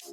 Hey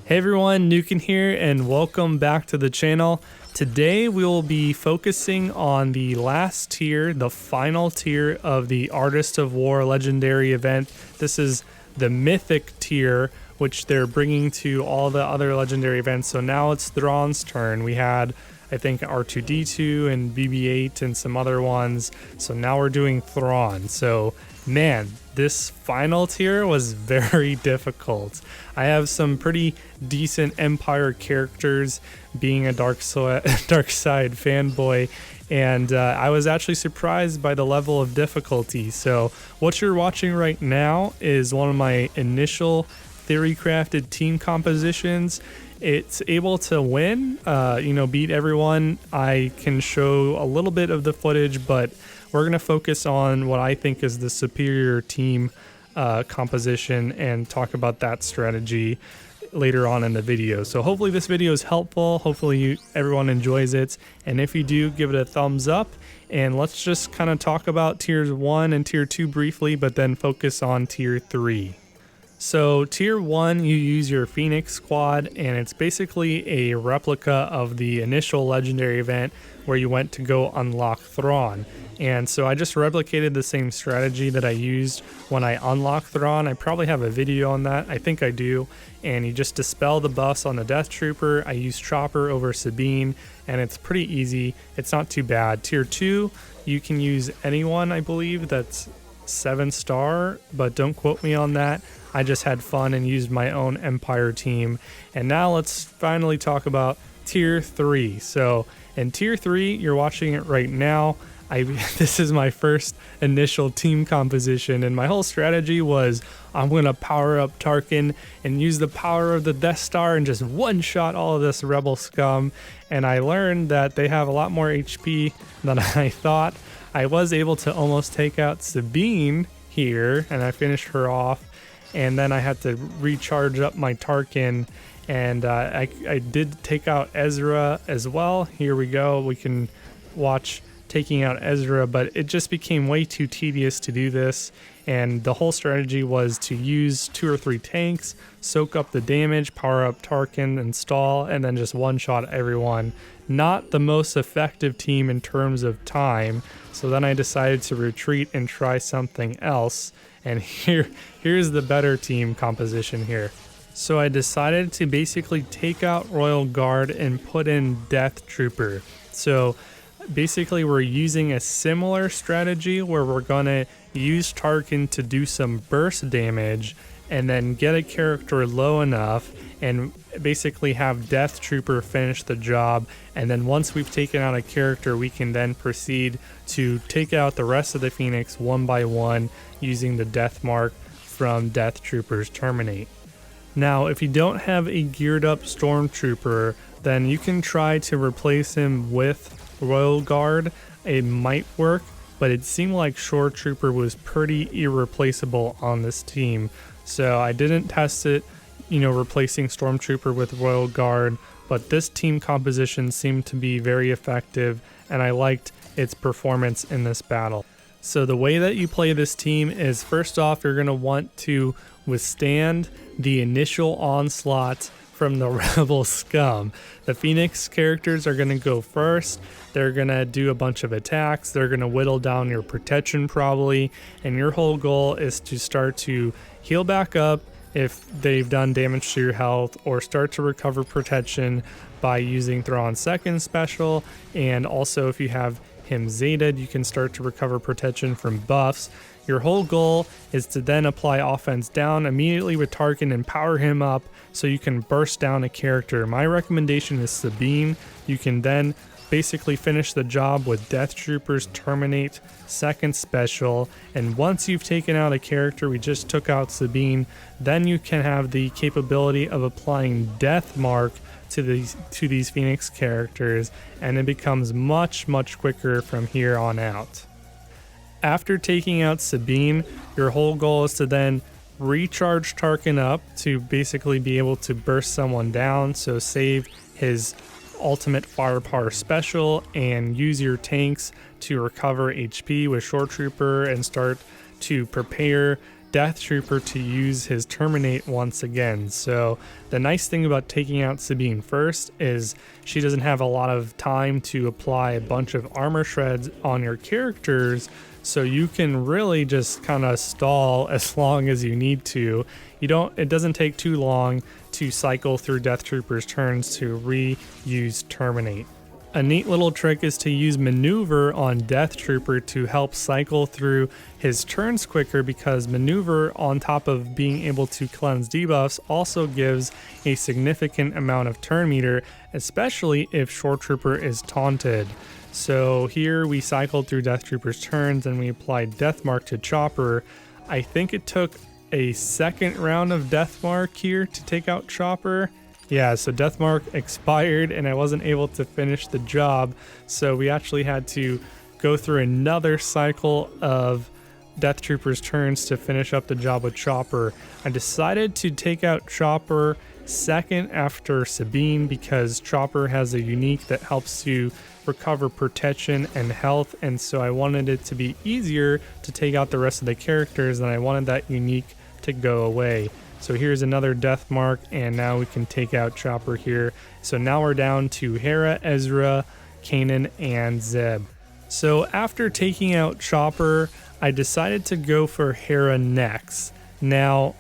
everyone, Nukin here and welcome back to the channel. Today we will be focusing on the last tier, the final tier of the Artist of War Legendary event. This is the Mythic tier, which they're bringing to all the other Legendary events. So now it's Thron's turn. We had, I think, R2-D2 and BB-8 and some other ones. So now we're doing Thron. So man, this final tier was very difficult. I have some pretty decent Empire characters, being a dark side fanboy, and I was actually surprised by the level of difficulty. So what you're watching right now is one of my initial theory crafted team compositions. It's able to win, beat everyone. I can show a little bit of the footage, but we're going to focus on what I think is the superior team composition and talk about that strategy later on in the video. So hopefully this video is helpful. Hopefully everyone enjoys it. And if you do, give it a thumbs up. And let's just kind of talk about tiers 1 and tier 2 briefly, but then focus on tier 3. So tier 1, you use your Phoenix squad, and it's basically a replica of the initial legendary event where you went to go unlock Thron. And so I just replicated the same strategy that I used when I unlocked Thron. I probably have a video on that. I think I do. And you just dispel the buffs on the Death Trooper. I use Chopper over Sabine, and it's pretty easy. It's not too bad. Tier 2, you can use anyone, I believe, that's 7-star, but don't quote me on that. I just had fun and used my own Empire team. And now let's finally talk about tier 3. So in tier 3, you're watching it right now. This is my first initial team composition, and my whole strategy was I'm going to power up Tarkin and use the power of the Death Star and just one-shot all of this rebel scum. And I learned that they have a lot more HP than I thought. I was able to almost take out Sabine here, and I finished her off. And then I had to recharge up my Tarkin, and I did take out Ezra as well. Here we go. We can watch taking out Ezra, but it just became way too tedious to do this. And the whole strategy was to use 2 or 3 tanks, soak up the damage, power up Tarkin, install, and then just one-shot everyone. Not the most effective team in terms of time. So then I decided to retreat and try something else. And here's the better team composition here. So I decided to basically take out Royal Guard and put in Death Trooper. So basically we're using a similar strategy where we're gonna use Tarkin to do some burst damage and then get a character low enough and basically have Death Trooper finish the job. And then once we've taken out a character, we can then proceed to take out the rest of the Phoenix one by one using the death mark from Death Trooper's Terminate. Now, if you don't have a geared up Stormtrooper, then you can try to replace him with Royal Guard. It might work, but it seemed like Shore Trooper was pretty irreplaceable on this team. So I didn't test it, replacing Stormtrooper with Royal Guard, but this team composition seemed to be very effective, and I liked its performance in this battle. So the way that you play this team is, first off, you're going to want to withstand the initial onslaught from the rebel scum. The Phoenix characters are going to go first. They're going to do a bunch of attacks. They're going to whittle down your protection probably, and your whole goal is to start to heal back up if they've done damage to your health, or start to recover protection by using Thron's second special. And also, if you have him Zated, you can start to recover protection from buffs. Your whole goal is to then apply offense down immediately with Tarkin and power him up so you can burst down a character. My recommendation is Sabine. You can then basically finish the job with Death Trooper's Terminate second special, and once you've taken out a character, we just took out Sabine, then you can have the capability of applying Death Mark to these Phoenix characters, and it becomes much quicker from here on out. After taking out Sabine, your whole goal is to then recharge Tarkin up to basically be able to burst someone down, so save his ultimate firepower special and use your tanks to recover HP with Shore Trooper and start to prepare Death Trooper to use his Terminate once again. So the nice thing about taking out Sabine first is she doesn't have a lot of time to apply a bunch of armor shreds on your characters, so you can really just kind of stall as long as you need to. It doesn't take too long to cycle through Death Trooper's turns to reuse Terminate. A neat little trick is to use Maneuver on Death Trooper to help cycle through his turns quicker, because Maneuver, on top of being able to cleanse debuffs, also gives a significant amount of turn meter, especially if Shore Trooper is taunted. So here we cycled through Death Trooper's turns and we applied Death Mark to Chopper. I think it took a second round of Death Mark here to take out Chopper. Yeah, so Death Mark expired and I wasn't able to finish the job, so we actually had to go through another cycle of Death Trooper's turns to finish up the job with Chopper. I decided to take out Chopper second after Sabine because Chopper has a unique that helps you recover protection and health, and so I wanted it to be easier to take out the rest of the characters, and I wanted that unique to go away. So here's another Death Mark, and now we can take out Chopper here. So now we're down to Hera, Ezra, Kanan, and Zeb. So after taking out Chopper, I decided to go for Hera next. Now,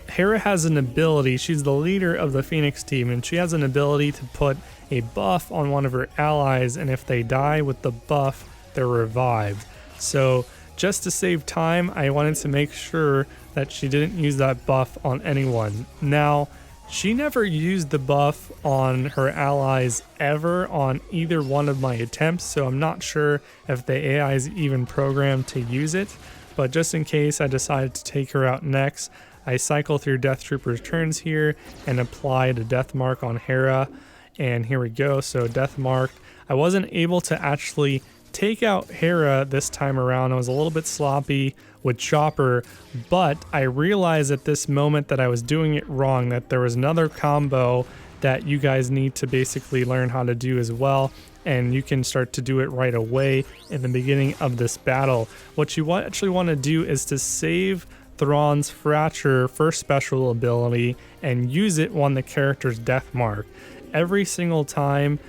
Hera has an ability, she's the leader of the Phoenix team, and she has an ability to put a buff on one of her allies, and if they die with the buff, they're revived. So just to save time, I wanted to make sure that she didn't use that buff on anyone. Now, she never used the buff on her allies ever on either one of my attempts, so I'm not sure if the AI is even programmed to use it, but just in case, I decided to take her out next. I cycle through Death Trooper's turns here and applied a Death Mark on Hera, and here we go. So Death Mark. I wasn't able to actually take out Hera this time around. I was a little bit sloppy with Chopper, but I realized at this moment that I was doing it wrong, that there was another combo that you guys need to basically learn how to do as well, and you can start to do it right away in the beginning of this battle. What you actually want to do is to save Thron's Fracture first special ability and use it on the character's Death Mark. Every single time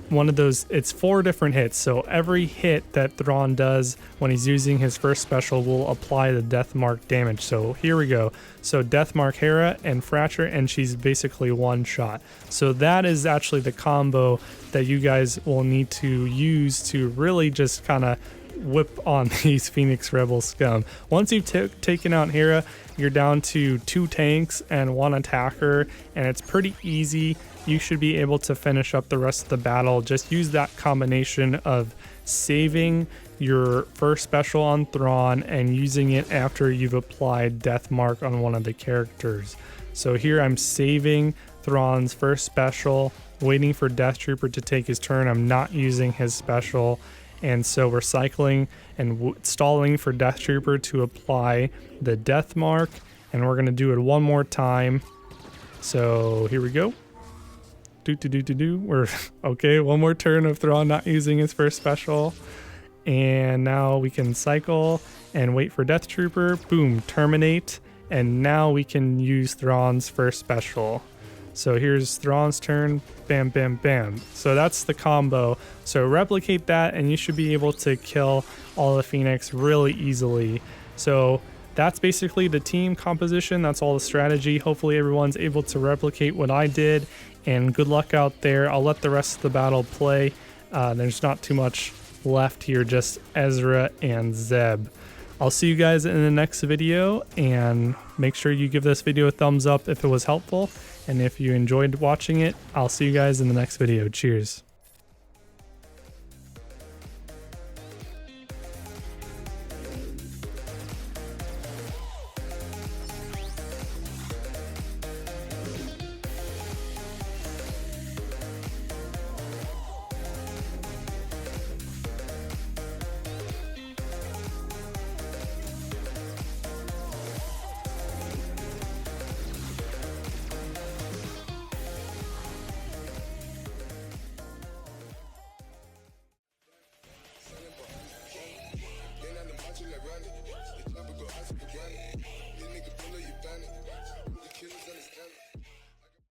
one of those, it's 4 different hits, so every hit that Thron does when he's using his first special will apply the Death Mark damage. So here we go. So Death Mark Hera and Fracture, and she's basically one shot. So that is actually the combo that you guys will need to use to really just kind of whip on these Phoenix Rebel scum. Once you've taken out Hera, you're down to 2 tanks and 1 attacker, and it's pretty easy. You should be able to finish up the rest of the battle. Just use that combination of saving your first special on Thron and using it after you've applied Death Mark on one of the characters. So here I'm saving Thron's first special, waiting for Death Trooper to take his turn. I'm not using his special, and so we're cycling and stalling for Death Trooper to apply the Death Mark, and we're going to do it one more time. So here we go. We're okay. One more turn of Thron not using his first special, and now we can cycle and wait for Death Trooper. Boom, terminate, and now we can use Thron's first special. So here's Thron's turn. Bam, bam, bam. So that's the combo. So replicate that, and you should be able to kill all the Phoenix really easily. So that's basically the team composition. That's all the strategy. Hopefully everyone's able to replicate what I did, and good luck out there. I'll let the rest of the battle play. There's not too much left here, just Ezra and Zeb. I'll see you guys in the next video, and make sure you give this video a thumbs up if it was helpful, and if you enjoyed watching it, I'll see you guys in the next video. Cheers.